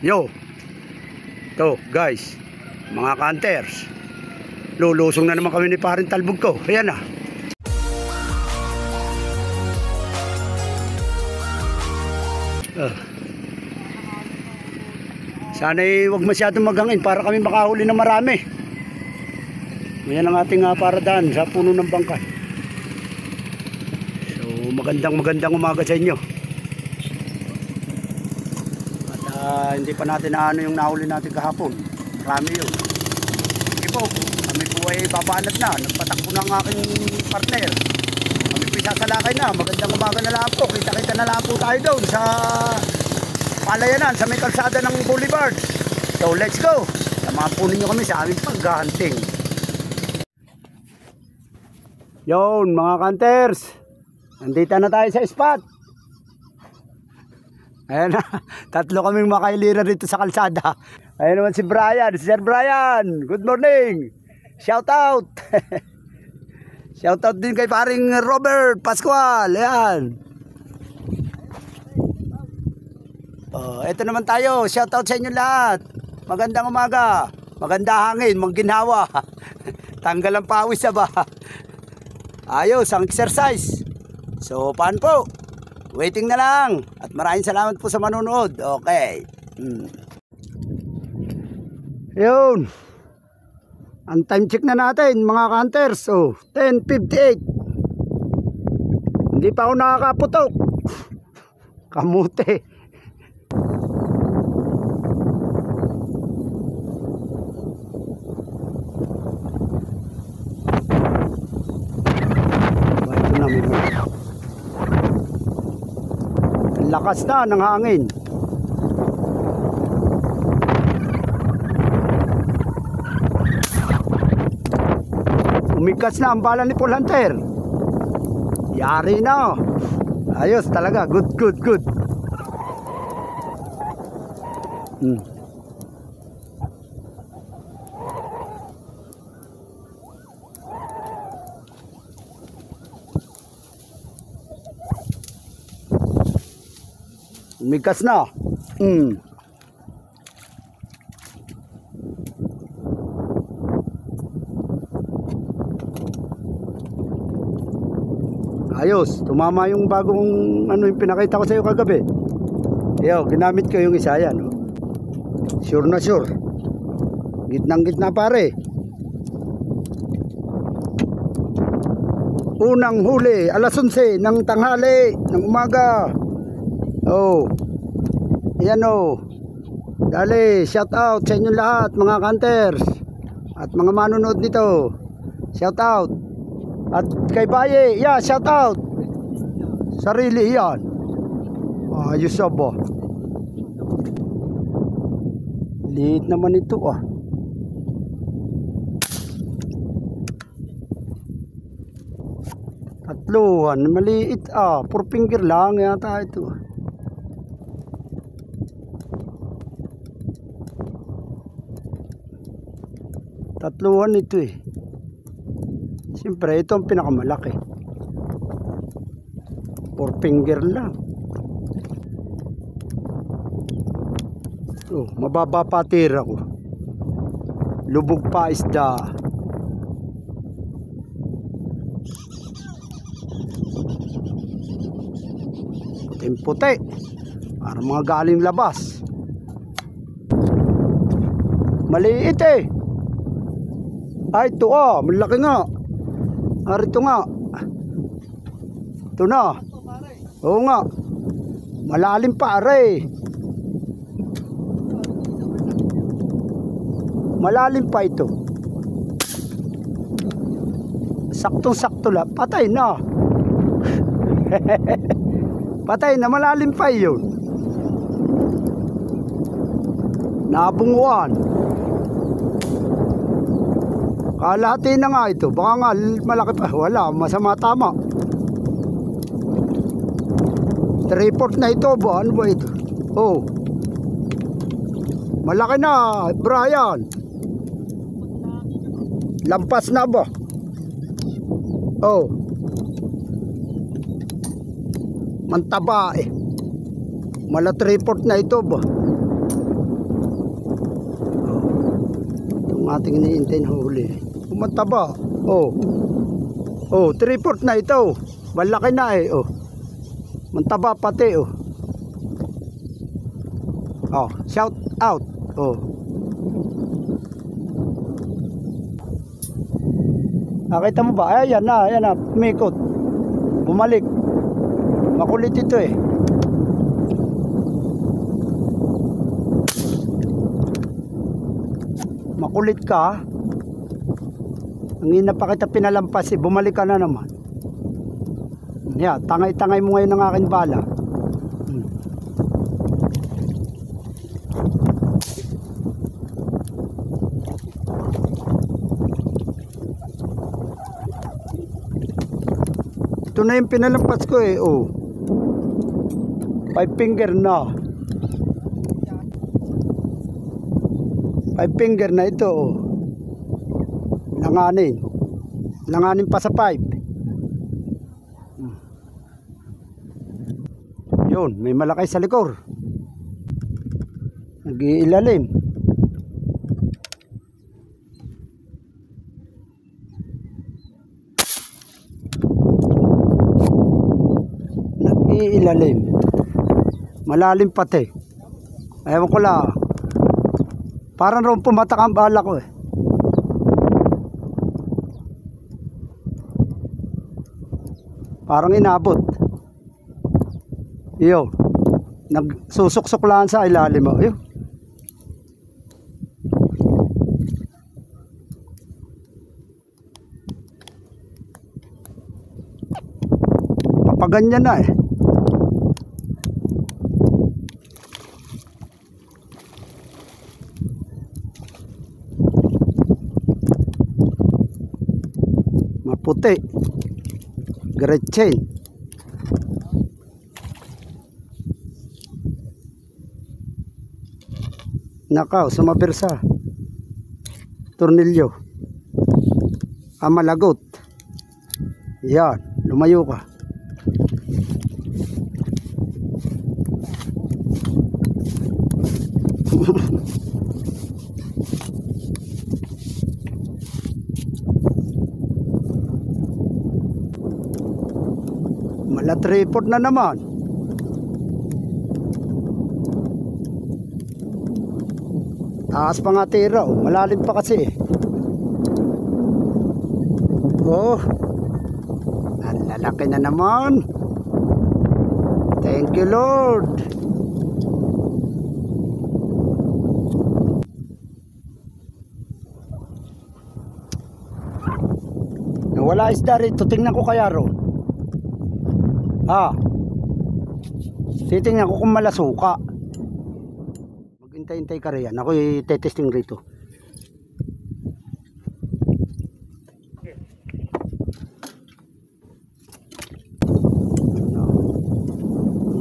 Yo, to guys, mga hunters, lulusong na naman kami ni paring talbog ko. Ayan na. Sana'y wag masyadong maghangin para kami makahuli na marami. Ayan ang ating paradaan sa puno ng bangkay. So magandang umaga sa inyo. Hindi pa natin naano yung nahuli natin kahapon. Marami yun. Sige po, kami po ay babanat na. Nagpatakbo ng aking partner. Kami po sasalakay na. Magandang umaga na lang po. Kita-kita na lang po tayo doon sa palayanan, sa may kalsada ng Boulevard. So let's go. Samahan po ninyo kami sa aming pag-hunting. Yun mga hunters, nandito na tayo sa spot. Ayan na, tatlo kaming makailira dito sa kalsada. Ayan naman si Brian, Sir Brian. Good morning. Shout out. Shout out din kay paring Robert Pascual. Ayan. Ito naman tayo. Shout out sa inyo lahat. Magandang umaga. Maganda hangin, mangginhawa. Tanggal ang pawis na ba? Ayos ang exercise. So paano po? Waiting na lang. At maraming salamat po sa manonood. Okay. Yun. Ang time check na natin mga hunters. 10:58. Hindi pa ako nakakaputok. Kamuti. Ito na may lakas na ng hangin. Umikas na ang bala ni Paul Hunter. Yari na. Ayos talaga. Good. Umikas na. Ayos, tumama yung bagong yung pinakita ko sa iyo kagabi. Yo, ginamit ko yung isa yan. Sure na sure. Gitnang-gitna pare. Unang huli, alas 11 ng tanghali ng umaga. Ayan Dali, shout out sa inyo lahat mga hunters at mga manonood nito. Shout out. At kay Baye, shout out. Sarili yan. Ayos ba? Liit naman ito Tatluhan, maliit 4 finger lang yata ito. Tatluhan ito Siyempre ito ang pinakamalaki. 4 finger lang. Mababa pa tira ko. Lubog pa isda. Puti. Para mga galing labas. Maliit Ay ito malaki nga. Arito nga. Ito na. Oo nga. Malalim pa Malalim pa ito. Saktong-sakto lang. Patay na. Patay na, malalim pa yun. Nabunguan. Kalahati na nga ito. Baka nga malaki pa. Wala, masama tama. 3/4 na ito ba? Ano ba ito? Malaki na, Brian. Lampas na ba? Mantaba Mala 3/4 na ito ba? Yung ating iniintay na huli. Mataba. Oh. Oh, 3/4 na ito. Malaki na eh. Oh. Mantaba pati oh. Oh, shout out. Oh. Nakita mo ba? Ayan na, umikot. Bumalik. Makulit ito eh. Makulit ka. Ang ina pa kita pinalampas eh. Bumalik ka na naman. Yeah, tangay-tangay mo ngayon ng aking bala. Ito na yung pinalampas ko eh. Oh. 5 finger na. 5 finger na ito oh. Langanin. Langanin pa sa 5. Yun, may malaki sa likor. Nag-iilalim. Nag-iilalim. Malalim pati. Ewan ko lang. Parang ron pumatak ang bala ko eh. Parang inabot. Iyo. Nagsusuksok lang sa ilalim mo. Iyo. Papaganyan na eh. Maputi. Gretchen. Nakaw, sumabirsa. Tornilyo. Amalagot. Yan, lumayo ka. Mala 3/4 na naman. Taas pa nga tira oh. Malalim pa kasi eh. Oh. Ang lalaki na naman. Thank you Lord. Nawala isda rito. Tingnan ko kaya ron. Titingnan ko kung malasuka. Maghintay-hintay ka riyan. Ako i-testing rito. Yan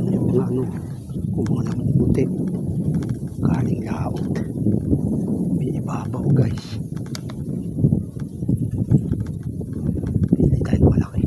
na yung mga ano. Kumuha ng buti. Kaling laot. May ibabaw guys. Pili tayo malaki.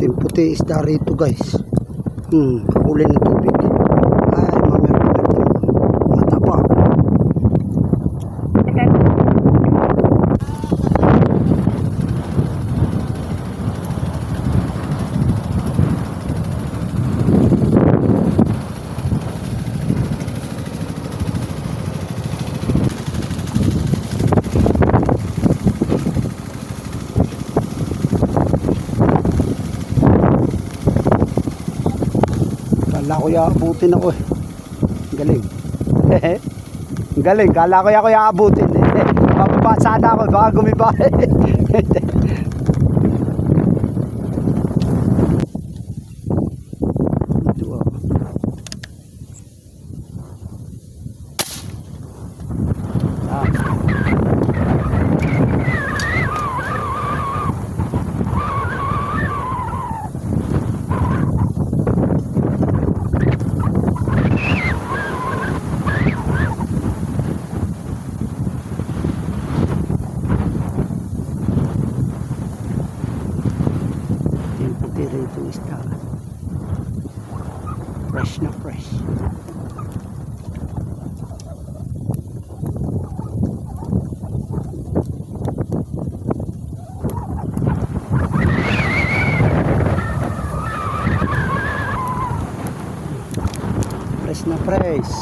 Puti isda rito guys. Huli ng tubig. Ay, mataba. Kala ko yaabutin ako eh. Galing. Galing. Kala ko yaabutin eh. Bababa sana ako, baka gumiba. Ito oh. Yung puti rito isda. Fresh na fresh. Fresh na fresh.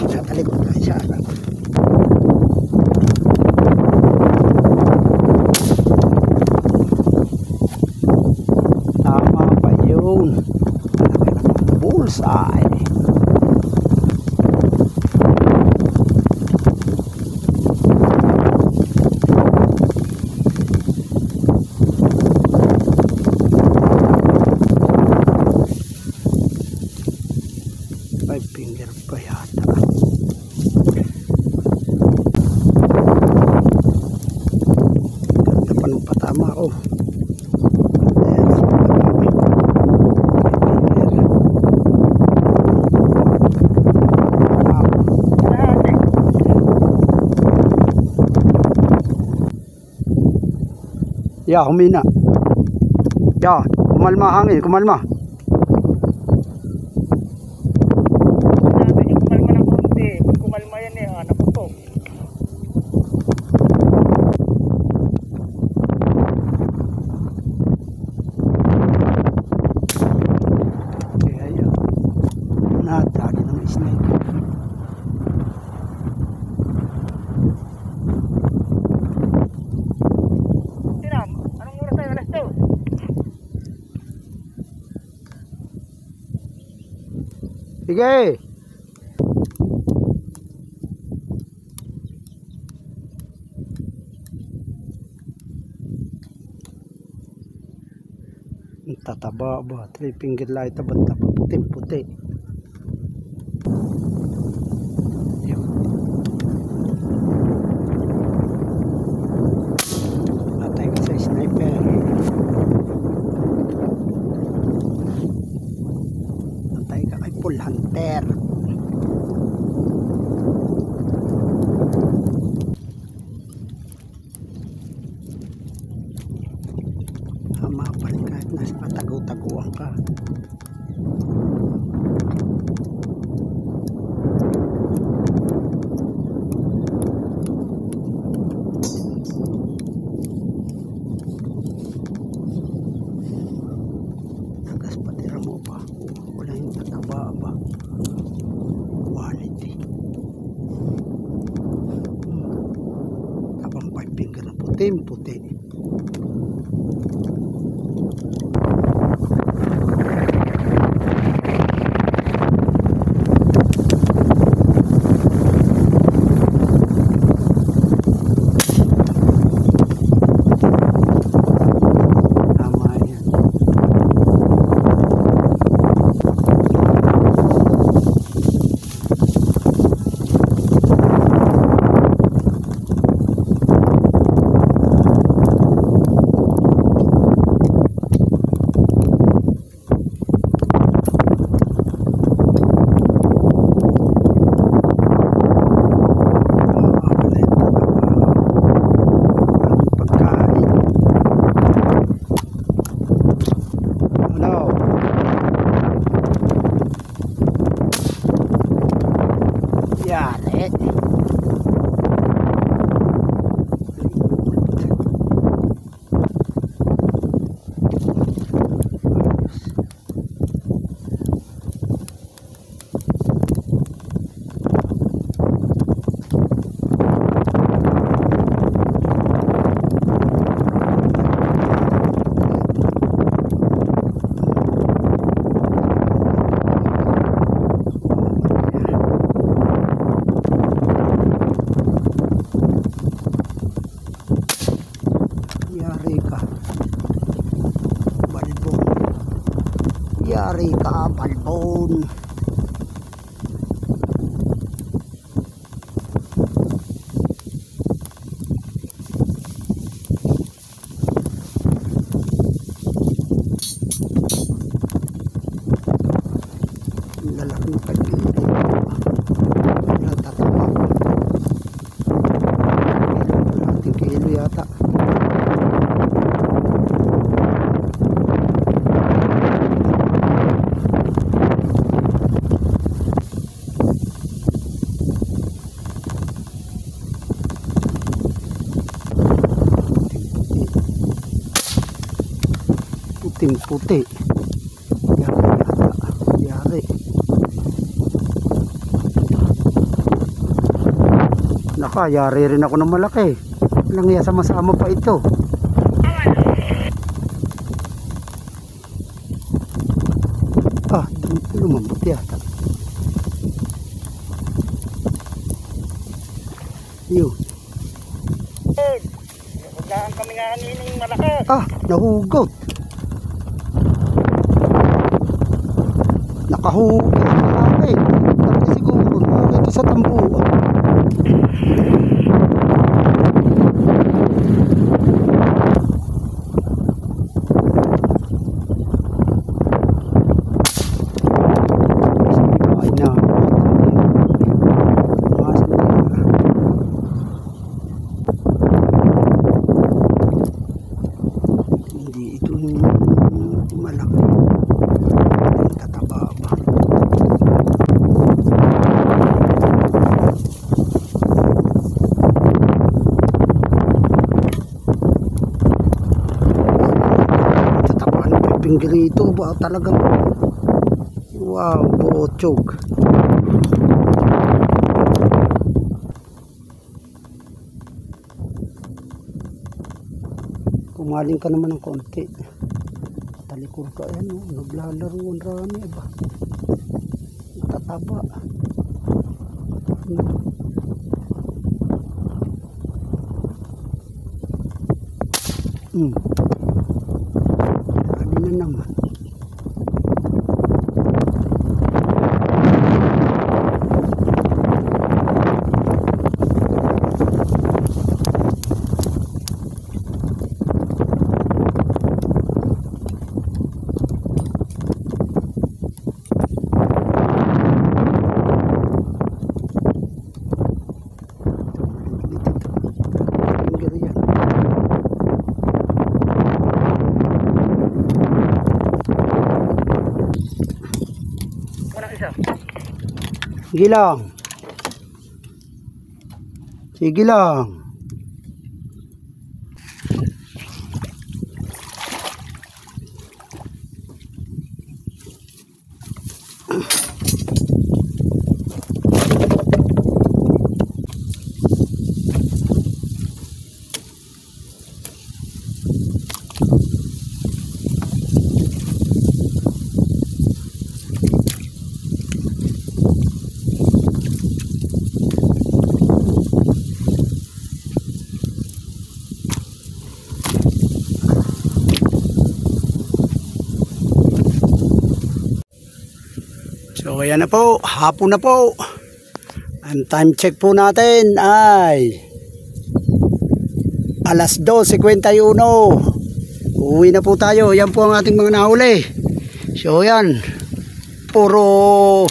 Sa talikod tayo sa alam. Tama pa yun. Bullseye. Five finger pa yata. Ganda pa ng patama oh. Ya, humina. Ya, kumalma hangin, kumalma. Sabi niyo kumalma ng konti. Kung kumalma yan eh, hanap ko to. Kaya yan. Natali ng snake. Tinam, anong oras tayo? Alas 2. Sige. Ang tataba ba? Three finger light taba puting-puti. Yun. Atay ka sa sniper. Atay ka kay full hunter. Tama pa rin kahit nasa patago-taguan ka. Tagas patira mo pa. Wala yung tataba ba. Quality. Tabang 5 finger na puti-puti. yari ka. Balbon. Yari ka, balbon. Lalaki ng pag-ibig. Natatawa. Ating kilo yata. Puting-puti. Yari yata. Yari. Nakayari rin ako ng malaki. Lang iya sama-sama pa ito. Ah, lumambot yata. Yun. Naglaan kami nga kaninang malakas. Ah, nahugot. Nakahugot na akin. Tapos siguro nakakita sa tambuan. Ay na. Hindi ito yung malaki. Tataba ba? Tatabaan ng pipinggir ito ba talagang wow, bochog. Pumaling ka naman ng konti. Talikod ka, ayan o, naglalaro ang rami ba? Tataba. Rami na naman. Anong isa? Sige lang. Sige lang. So ayan na po, hapon na po. Ang time check po natin ay alas 2:51. Uwi na po tayo. Yan po ang ating mga nahuli. So yan, puro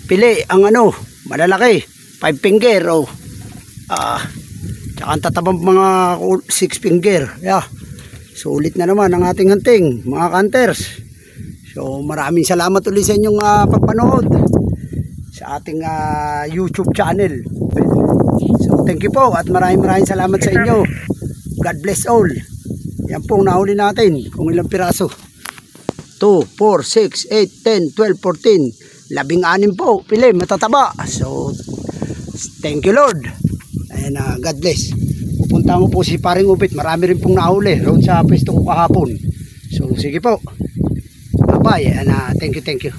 pili ang ano, malalaki, 5 finger o tsaka ang tatabang mga 6 finger. Yeah. Sulit na naman ang ating hunting, mga hunters. So maraming salamat ulit sa inyong pagpanood sa ating YouTube channel. So thank you po at maraming salamat sa inyo. God bless all. Yan pong nahuli natin kung ilang piraso. 2, 4, 6, 8, 10, 12, 14, 16 po. Pili, matataba. So thank you Lord. And God bless. Pupunta mo po si Paring Upit. Marami rin pong nahuli roon sa pwesto ko kahapon. So sige po. Bye and thank you.